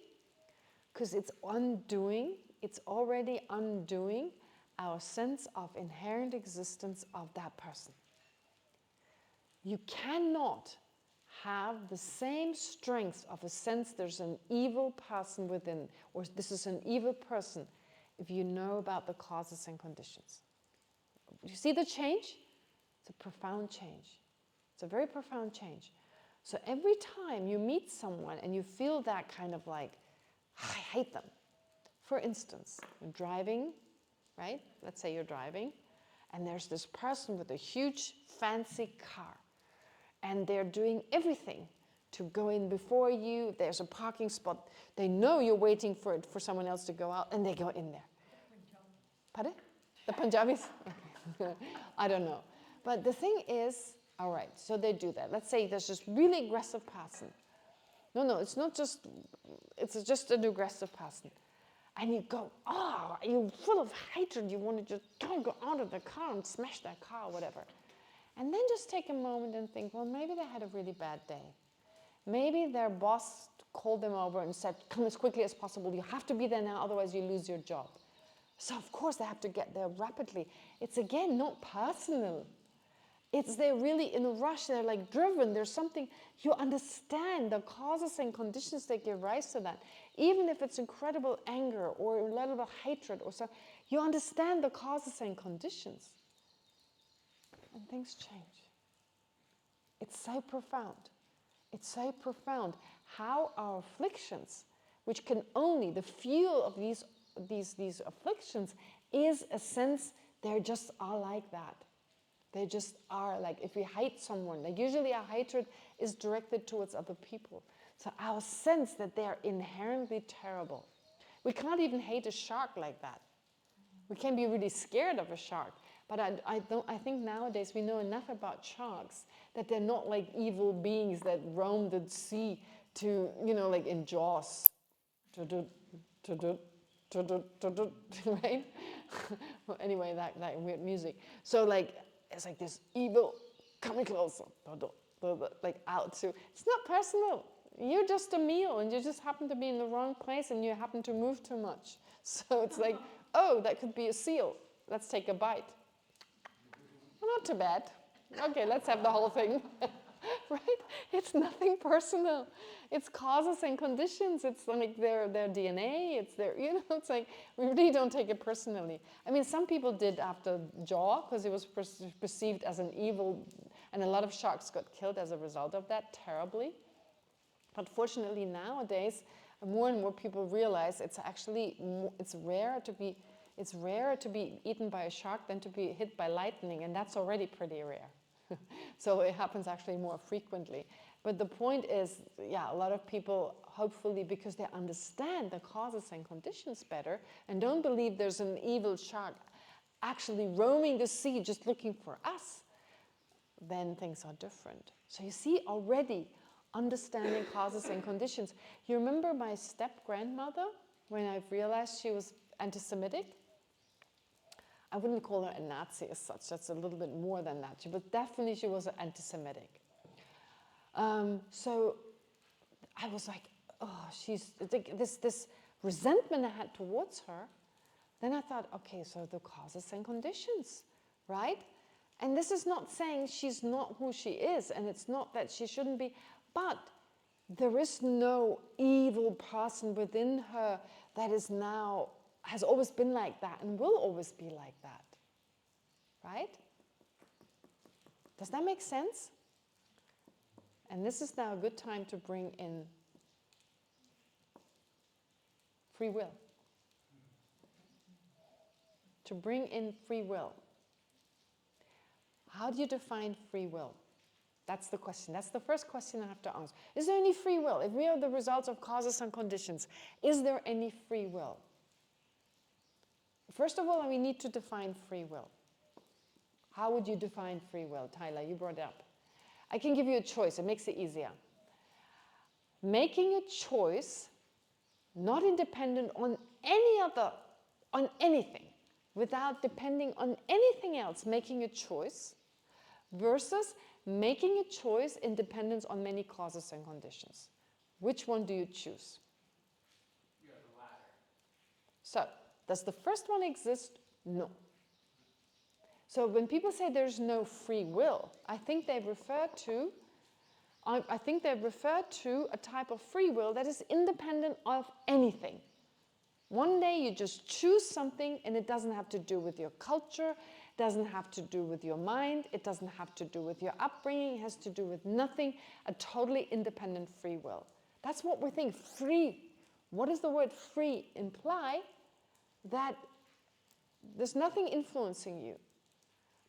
Because it's already undoing our sense of inherent existence of that person. You cannot have the same strength of a sense there's an evil person within, or this is an evil person, if you know about the causes and conditions. You see the change? It's a profound change. It's a very profound change. So every time you meet someone and you feel that kind of like, I hate them. For instance, you're driving, right? Let's say you're driving, and there's this person with a huge fancy car, and they're doing everything to go in before you. There's a parking spot. They know you're waiting for someone else to go out, and they go in there. Pardon? The Punjabis? Okay. I don't know. But the thing is, all right, so they do that. Let's say there's this really aggressive person. No, it's not just, it's just an aggressive person. And you go, you're full of hatred. You want to just go out of the car and smash that car or whatever. And then just take a moment and think, well, maybe they had a really bad day. Maybe their boss called them over and said, come as quickly as possible. You have to be there now, otherwise you lose your job. So of course they have to get there rapidly. It's again not personal. They're really in a rush, they're like driven, there's something, you understand the causes and conditions that give rise to that. Even if it's incredible anger or a little bit of hatred or so, you understand the causes and conditions. And things change. It's so profound. It's so profound how our afflictions, which can only, the fuel of these afflictions is a sense they just are like that. They just are like, if we hate someone, like usually our hatred is directed towards other people. So our sense that they're inherently terrible. We can't even hate a shark like that. We can be really scared of a shark. But I think nowadays we know enough about sharks that they're not like evil beings that roam the sea to, like in Jaws. Right? Well, anyway, that weird music. So like, it's like this evil coming closer, like out to. It's not personal. You're just a meal, and you just happen to be in the wrong place, and you happen to move too much. So it's like, oh, that could be a seal. Let's take a bite. Well, not too bad. Okay, let's have the whole thing. Right? It's nothing personal. It's causes and conditions. It's like their DNA. It's their, it's like we really don't take it personally. I mean, some people did after Jaw because it was perceived as an evil, and a lot of sharks got killed as a result of that terribly. But fortunately nowadays, more and more people realize it's actually it's rarer to be eaten by a shark than to be hit by lightning, and that's already pretty rare. So it happens actually more frequently. But the point is, a lot of people, hopefully because they understand the causes and conditions better and don't believe there's an evil shark actually roaming the sea just looking for us, then things are different. So you see already understanding causes and conditions. You remember my step-grandmother when I realized she was anti-Semitic? I wouldn't call her a Nazi as such, that's a little bit more than that, but definitely she was anti-Semitic. So I was like, she's, this resentment I had towards her. Then I thought, okay, so the causes and conditions, right? And this is not saying she's not who she is, and it's not that she shouldn't be, but there is no evil person within her that is now has always been like that and will always be like that, right? Does that make sense? And this is now a good time to bring in free will. to bring in free will. How do you define free will? That's the question. That's the first question I have to ask. Is there any free will? If we are the results of causes and conditions, is there any free will? First of all, we need to define free will. How would you define free will? Tyler, you brought it up. I can give you a choice. It makes it easier. Making a choice not independent on anything, without depending on anything else, making a choice, versus making a choice in dependence on many causes and conditions. Which one do you choose? You have the latter. So, does the first one exist? No. So when people say there's no free will, I think they refer to a type of free will that is independent of anything. One day you just choose something and it doesn't have to do with your culture, doesn't have to do with your mind, it doesn't have to do with your upbringing, it has to do with nothing, a totally independent free will. That's what we think, free. What does the word free imply? That there's nothing influencing you.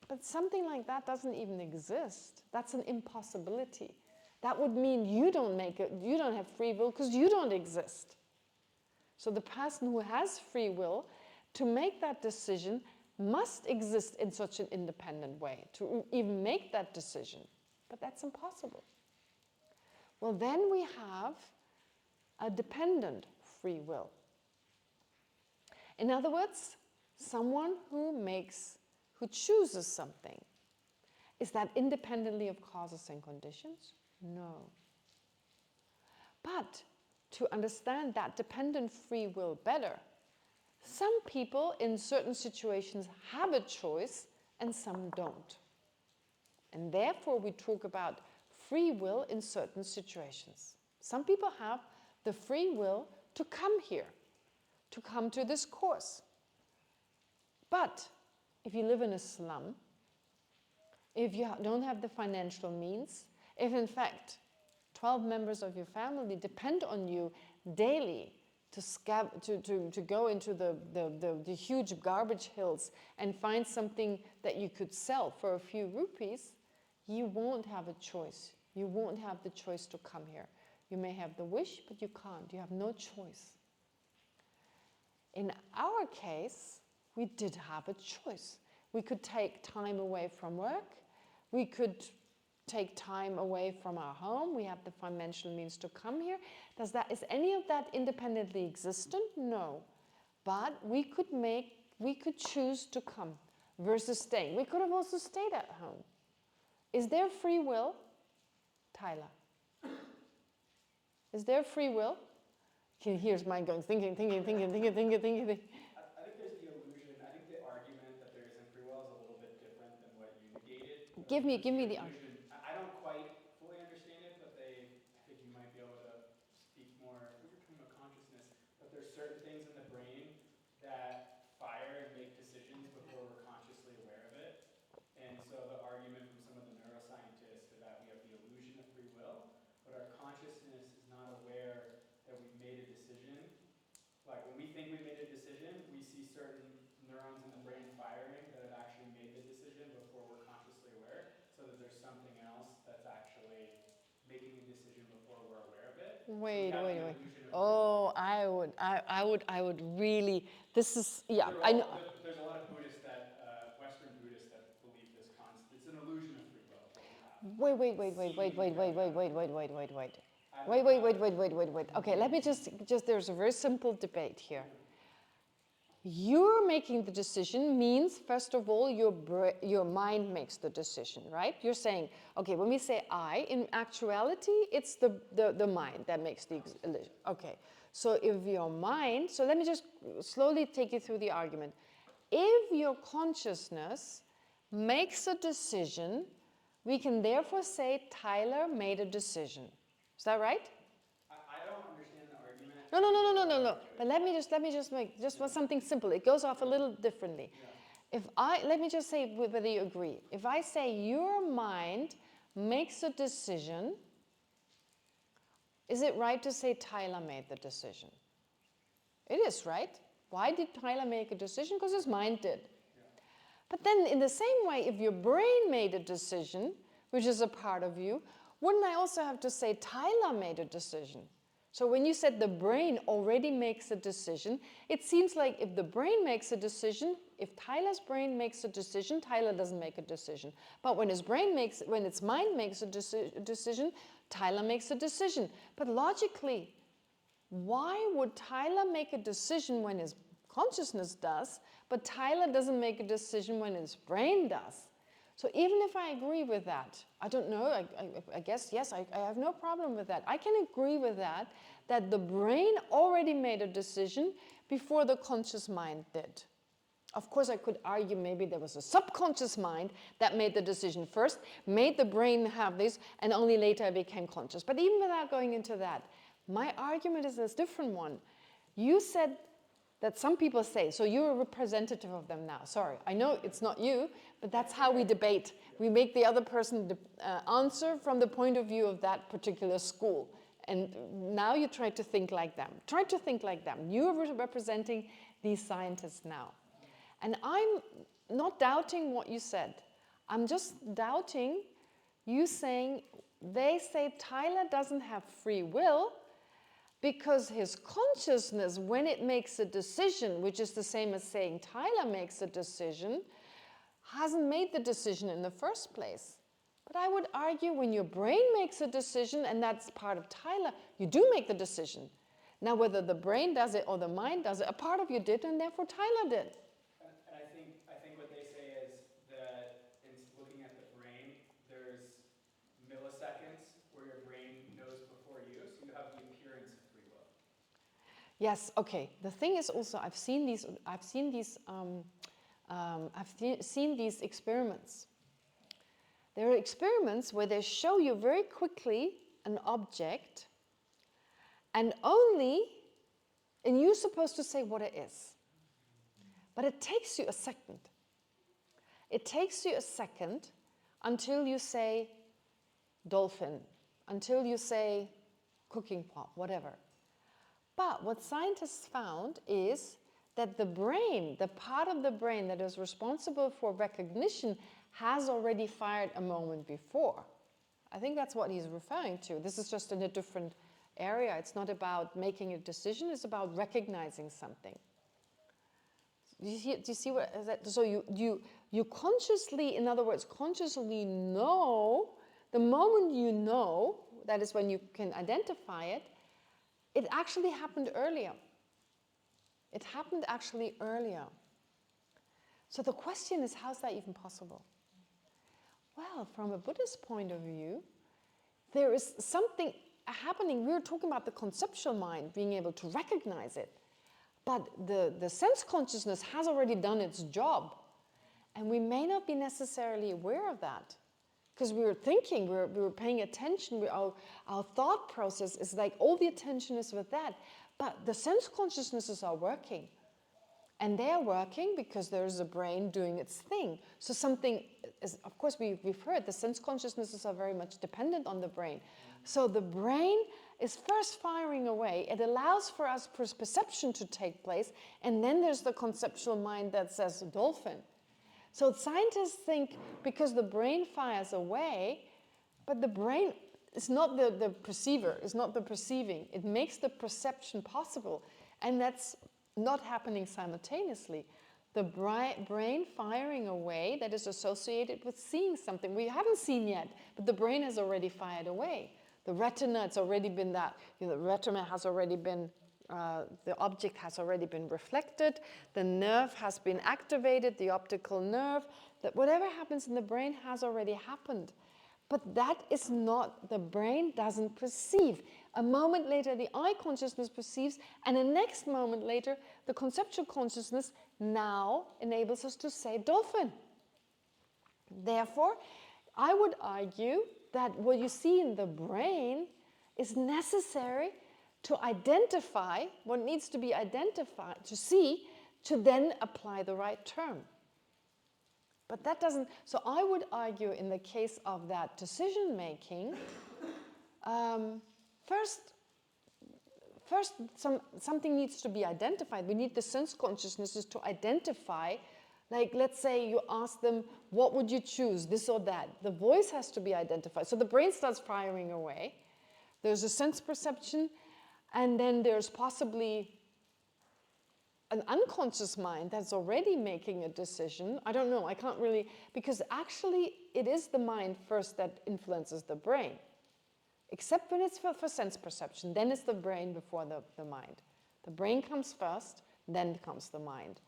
But something like that doesn't even exist. That's an impossibility. That would mean you don't have free will because you don't exist. So the person who has free will to make that decision must exist in such an independent way to even make that decision. But that's impossible. Well, then we have a dependent free will. In other words, someone who chooses something. Is that independently of causes and conditions? No. But to understand that dependent free will better, some people in certain situations have a choice and some don't. And therefore we talk about free will in certain situations. Some people have the free will to come here, to come to this course. But if you live in a slum, if you don't have the financial means, if in fact 12 members of your family depend on you daily to go into the huge garbage hills and find something that you could sell for a few rupees, you won't have a choice. You won't have the choice to come here. You may have the wish, but you can't. You have no choice. In our case, we did have a choice. We could take time away from work. We could take time away from our home. We have the financial means to come here. Is any of that independently existent? No. But we could choose to come versus staying. We could have also stayed at home. Is there free will? Tyler. Is there free will? Here's mine going, thinking. I think there's the illusion. I think the argument that there isn't free will is a little bit different than what you negated. Give me the argument. I don't quite fully understand it, but I think you might be able to speak more. We're talking about consciousness, but there's certain things in the brain that fire and make decisions before we're consciously aware of it. And so the argument from some of the neuroscientists is that we have the illusion of free will, but our consciousness is not aware that we've made a decision. Like when we think we made a decision, we see certain neurons in the brain firing that have actually made the decision before we're consciously aware, so that there's something else that's actually making a decision before we're aware of it. Wait. Oh, I would really, this is, yeah, I know. There's a lot of Buddhists Western Buddhists that believe this concept. It's an illusion of free will. Wait. Okay, let me just, there's a very simple debate here. You're making the decision means, first of all, your mind makes the decision, right? You're saying, okay, when we say I, in actuality, it's the mind that makes the illusion. Okay, so if your mind, so let me just slowly take you through the argument. If your consciousness makes a decision, we can therefore say Tyler made a decision. Is that right? I don't understand the argument. No. But let me just make just something simple. It goes off a little differently. Yeah. Let me just say whether you agree. If I say your mind makes a decision, is it right to say Tyler made the decision? It is, right? Why did Tyler make a decision? Because his mind did. But then in the same way, if your brain made a decision, which is a part of you, wouldn't I also have to say Tyler made a decision? So when you said the brain already makes a decision, it seems like if the brain makes a decision, if Tyler's brain makes a decision, Tyler doesn't make a decision. But when its mind makes a decision, Tyler makes a decision. But logically, why would Tyler make a decision when his consciousness does, but Tyler doesn't make a decision when his brain does? So even if I agree with that, I don't know, I guess, yes, I have no problem with that. I can agree with that the brain already made a decision before the conscious mind did. Of course, I could argue maybe there was a subconscious mind that made the decision first, made the brain have this, and only later I became conscious. But even without going into that, my argument is a different one. You said that some people say, so you're a representative of them now. Sorry, I know it's not you, but that's how we debate. We make the other person answer from the point of view of that particular school. And now you try to think like them. Try to think like them. You are representing these scientists now. And I'm not doubting what you said. I'm just doubting you saying, they say Tyler doesn't have free will, because his consciousness, when it makes a decision, which is the same as saying Tyler makes a decision, hasn't made the decision in the first place. But I would argue when your brain makes a decision, and that's part of Tyler, you do make the decision. Now, whether the brain does it or the mind does it, a part of you did, and therefore Tyler did. And I think what they say is that in looking at the brain, there's milliseconds where your brain knows before you, so you have the appearance of free will. Yes. Okay. The thing is also, I've seen these experiments. There are experiments where they show you very quickly an object, and you're supposed to say what it is. But it takes you a second. It takes you a second until you say dolphin, until you say cooking pot, whatever. But what scientists found is that the brain, the part of the brain that is responsible for recognition, has already fired a moment before. I think that's what he's referring to. This is just in a different area. It's not about making a decision, it's about recognizing something. Do you see what is that? So you consciously, in other words, consciously know, the moment you know, that is when you can identify it, it actually happened earlier. It happened actually earlier. So the question is, how's that even possible? Well, from a Buddhist point of view, there is something happening. We were talking about the conceptual mind, being able to recognize it. But the sense consciousness has already done its job. And we may not be necessarily aware of that. Because we were thinking, we were paying attention, our thought process is like all the attention is with that. But the sense consciousnesses are working. And they are working because there's a brain doing its thing. So something is, of course, we've heard the sense consciousnesses are very much dependent on the brain. So the brain is first firing away. It allows for us perception to take place. And then there's the conceptual mind that says dolphin. So scientists think because the brain fires away, but the brain is not the perceiver, is not the perceiving. It makes the perception possible. And that's not happening simultaneously. The brain firing away that is associated with seeing something we haven't seen yet, but the brain has already fired away. The retina, it's already been that, the retina has already been, the object has already been reflected, the nerve has been activated, the optical nerve, that whatever happens in the brain has already happened. But that is not, the brain doesn't perceive. A moment later, the eye consciousness perceives, and the next moment later, the conceptual consciousness now enables us to say dolphin. Therefore, I would argue that what you see in the brain is necessary to identify what needs to be identified, to see, to then apply the right term. But that doesn't, so I would argue in the case of that decision making, first something needs to be identified. We need the sense consciousnesses to identify. Like, let's say you ask them, what would you choose, this or that? The voice has to be identified. So the brain starts firing away. There's a sense perception, and then there's possibly an unconscious mind that's already making a decision. I don't know, I can't really, because actually it is the mind first that influences the brain. Except when it's for sense perception, then it's the brain before the mind. The brain comes first, then comes the mind.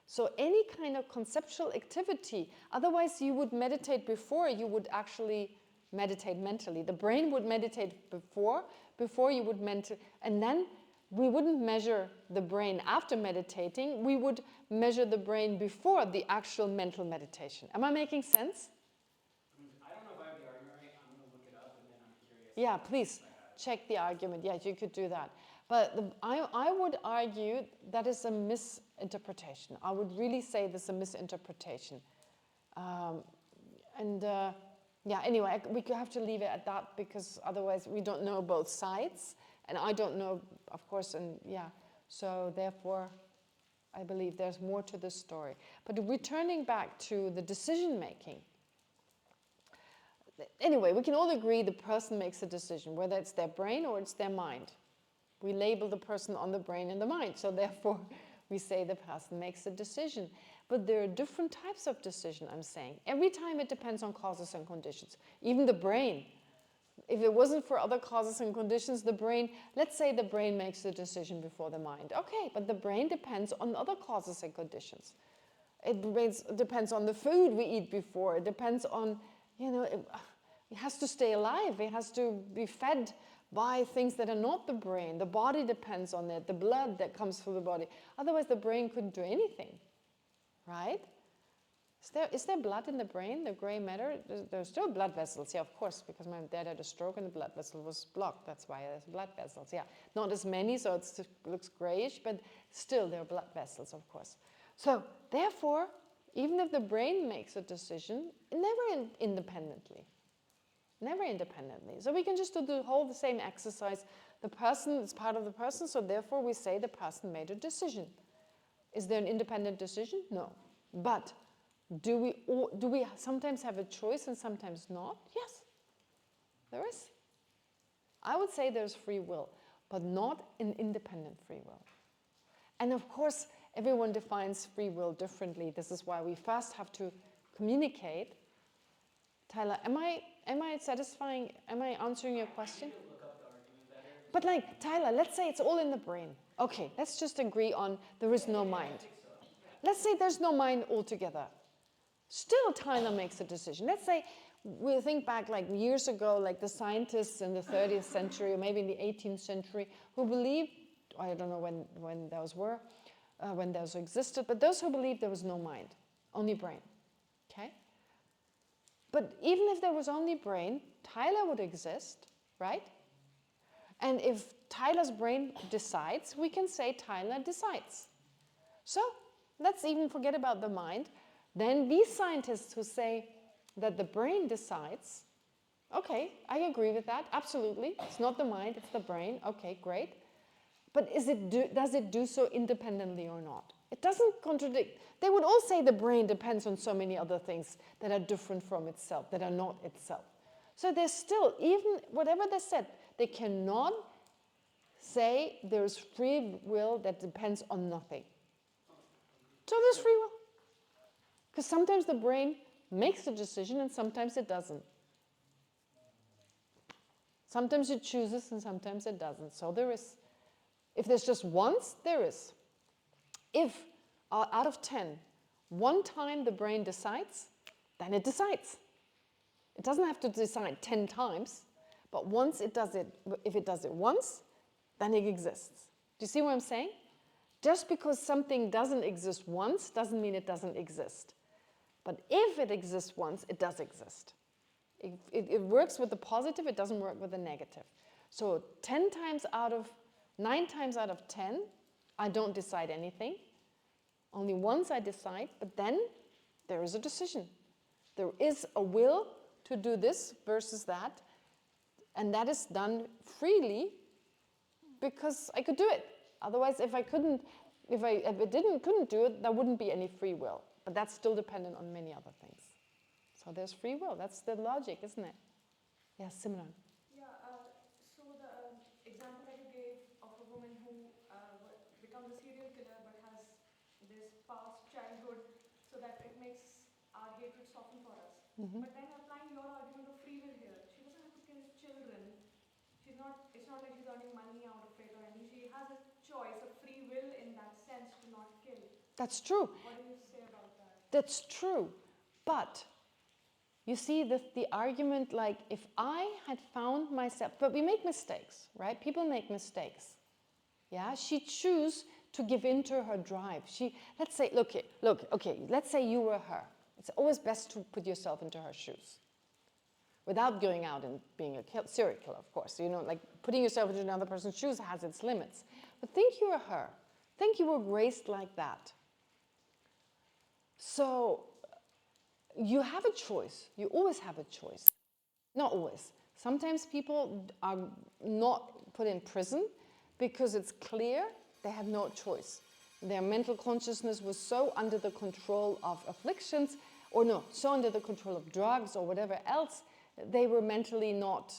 So any kind of conceptual activity, otherwise you would meditate before you would actually meditate mentally. The brain would meditate before you would meditate, and then we wouldn't measure the brain after meditating, we would measure the brain before the actual mental meditation. Am I making sense? I don't know if I have the argument right. I'm going to look it up and then I'm curious. Yeah, please check the argument. Yeah, you could do that. But I would argue that is a misinterpretation. I would really say this is a misinterpretation. Yeah, anyway, we have to leave it at that because otherwise we don't know both sides. And I don't know, of course, and yeah. So therefore, I believe there's more to this story. But returning back to the decision making, anyway, we can all agree the person makes a decision, whether it's their brain or it's their mind. We label the person on the brain and the mind, so therefore we say the person makes a decision. But there are different types of decision, I'm saying. Every time it depends on causes and conditions. Even the brain. If it wasn't for other causes and conditions, the brain, let's say the brain makes the decision before the mind. Okay, but the brain depends on other causes and conditions. It depends on the food we eat before. It depends on, it has to stay alive. It has to be fed by things that are not the brain. The body depends on it, the blood that comes through the body. Otherwise, the brain couldn't do anything, right? Is there blood in the brain, the gray matter? There's still blood vessels, yeah, of course, because my dad had a stroke and the blood vessel was blocked. That's why there's blood vessels, yeah. Not as many, so it looks grayish, but still there are blood vessels, of course. So, therefore, even if the brain makes a decision, never independently. Never independently. So we can just do the same exercise. The person is part of the person, so therefore we say the person made a decision. Is there an independent decision? No. But do we sometimes have a choice and sometimes not? Yes, there is. I would say there's free will, but not an independent free will. And of course, everyone defines free will differently. This is why we first have to communicate. Tyler, am I satisfying? Am I answering your question? Look up the argument better. But like, Tyler, let's say it's all in the brain. Okay, let's just agree on there is no mind. Let's say there's no mind altogether. Still, Tyler makes a decision. Let's say we think back like years ago, like the scientists in the 30th century or maybe in the 18th century who believed, I don't know when those were, when those existed, but those who believed there was no mind, only brain, okay? But even if there was only brain, Tyler would exist, right? And if Tyler's brain decides, we can say Tyler decides. So let's even forget about the mind. Then these scientists who say that the brain decides, okay, I agree with that, absolutely. It's not the mind, it's the brain. Okay, great. But does it do so independently or not? It doesn't contradict. They would all say the brain depends on so many other things that are different from itself, that are not itself. So there's still, even whatever they said, they cannot say there's free will that depends on nothing. So there's free will. Because sometimes the brain makes a decision and sometimes it doesn't. Sometimes it chooses and sometimes it doesn't. So there is. If there's just once, there is. If out of 10, one time the brain decides, then it decides. It doesn't have to decide 10 times, but once it does it, if it does it once, then it exists. Do you see what I'm saying? Just because something doesn't exist once doesn't mean it doesn't exist. But if it exists once, it does exist. It works with the positive, it doesn't work with the negative. So 9 times out of 10, I don't decide anything. Only once I decide, but then there is a decision. There is a will to do this versus that, and that is done freely because I could do it. Otherwise, if I couldn't do it, there wouldn't be any free will. But that's still dependent on many other things. So there's free will. That's the logic, isn't it? Yeah, Simran. Yeah, so the example that you gave of a woman who becomes a serial killer but has this past childhood, so that it makes our hatred soften for us. Mm-hmm. But then applying your argument of free will here, she doesn't have to kill children. It's not like she's earning money out of it or anything. She has a choice, a free will in that sense to not kill. That's true. What do you say about that? That's true. But you see the argument, like if I had found myself, but we make mistakes, right? People make mistakes. Yeah, she chose to give in to her drive. Let's say, let's say you were her. It's always best to put yourself into her shoes. Without going out and being a serial killer, of course. You know, like putting yourself into another person's shoes has its limits. But think you were her. Think you were raised like that. So you have a choice. You always have a choice. Not always. Sometimes people are not put in prison because it's clear they had no choice. Their mental consciousness was so under the control of afflictions, so under the control of drugs or whatever else, they were mentally not,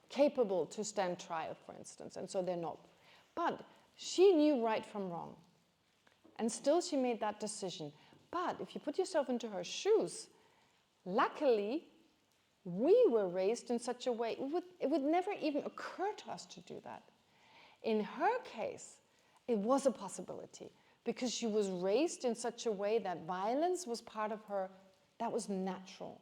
capable to stand trial, for instance, and so they're not. But she knew right from wrong, and still she made that decision. But if you put yourself into her shoes, luckily, we were raised in such a way, it would never even occur to us to do that. In her case, it was a possibility, because she was raised in such a way that violence was part of her. That was natural.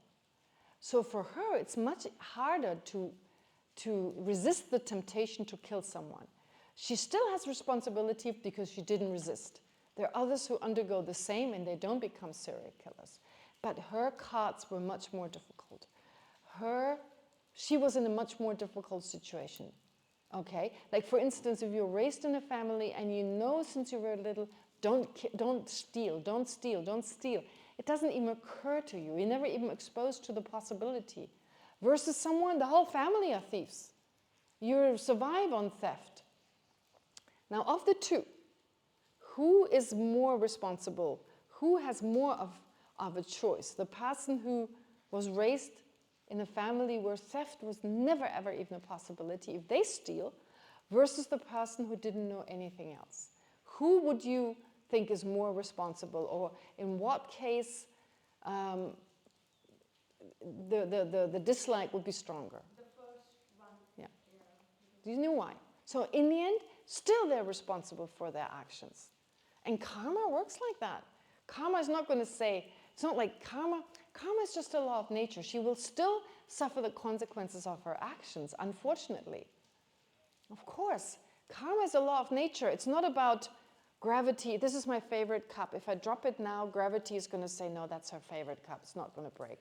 So for her, it's much harder to resist the temptation to kill someone. She still has responsibility because she didn't resist. There are others who undergo the same and they don't become serial killers. But her cards were much more difficult. She was in a much more difficult situation. Okay? Like for instance, if you're raised in a family and you know since you were little, don't steal, don't steal, don't steal. It doesn't even occur to you. You're never even exposed to the possibility. Versus someone, the whole family are thieves. You survive on theft. Now, of the two, who is more responsible? Who has more of a choice? The person who was raised in a family where theft was never ever even a possibility, if they steal, versus the person who didn't know anything else. Who would you think is more responsible, or in what case the dislike would be stronger? The first one. Yeah. Do you know why? So in the end, still they're responsible for their actions. And karma works like that. Karma is not going to say, it's not like karma is just a law of nature. She will still suffer the consequences of her actions, unfortunately. Of course, karma is a law of nature. It's not about gravity. This is my favorite cup. If I drop it now, gravity is going to say, no, that's her favorite cup. It's not going to break.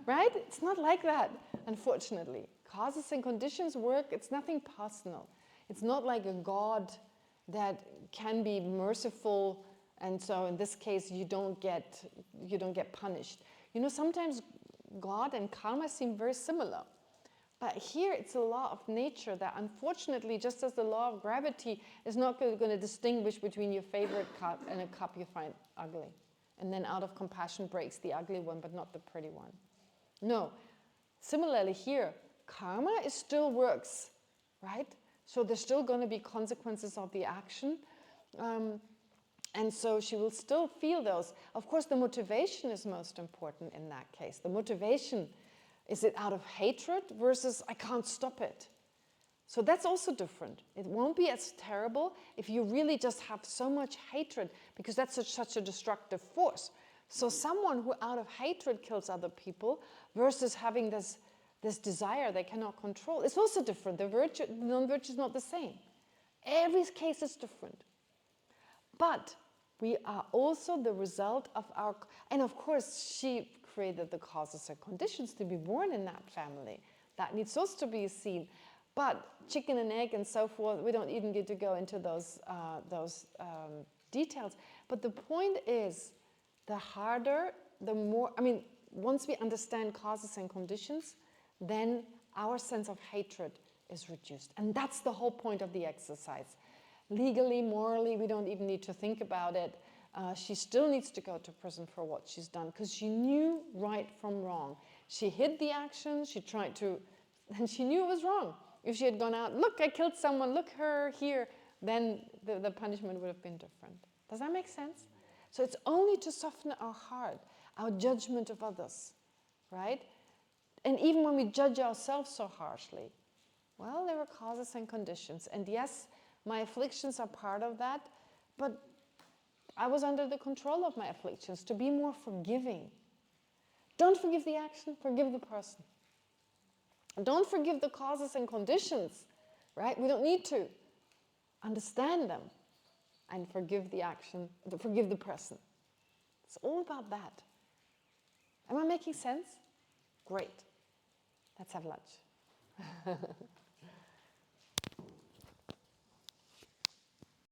Right? It's not like that, unfortunately. Causes and conditions work. It's nothing personal. It's not like a God that can be merciful, and so in this case you don't get punished. You know, sometimes God and karma seem very similar. But here it's a law of nature that unfortunately, just as the law of gravity is not going to distinguish between your favorite cup and a cup you find ugly. And then out of compassion breaks the ugly one, but not the pretty one. No. Similarly here, karma still works, right? So there's still going to be consequences of the action. And so she will still feel those. Of course, the motivation is most important in that case. The motivation, is it out of hatred versus I can't stop it? So that's also different. It won't be as terrible if you really just have so much hatred, because that's such a destructive force. So someone who out of hatred kills other people versus having this desire they cannot control, it's also different. The non-virtue is not the same. Every case is different. But we are also the result of our, and of course she created the causes and conditions to be born in that family. That needs also to be seen. But chicken and egg and so forth, we don't even get to go into those details. But the point is, the harder, the more, once we understand causes and conditions, then our sense of hatred is reduced. And that's the whole point of the exercise. Legally, morally, we don't even need to think about it. She still needs to go to prison for what she's done, because she knew right from wrong. She hid the action, she tried to, and she knew it was wrong. If she had gone out, look, I killed someone, look her here, then the punishment would have been different. Does that make sense? So it's only to soften our heart, our judgment of others, right? And even when we judge ourselves so harshly, well, there were causes and conditions. And yes, my afflictions are part of that, but I was under the control of my afflictions to be more forgiving. Don't forgive the action, forgive the person. Don't forgive the causes and conditions, right? We don't need to. Understand them and forgive the action, forgive the person. It's all about that. Am I making sense? Great. Let's have lunch.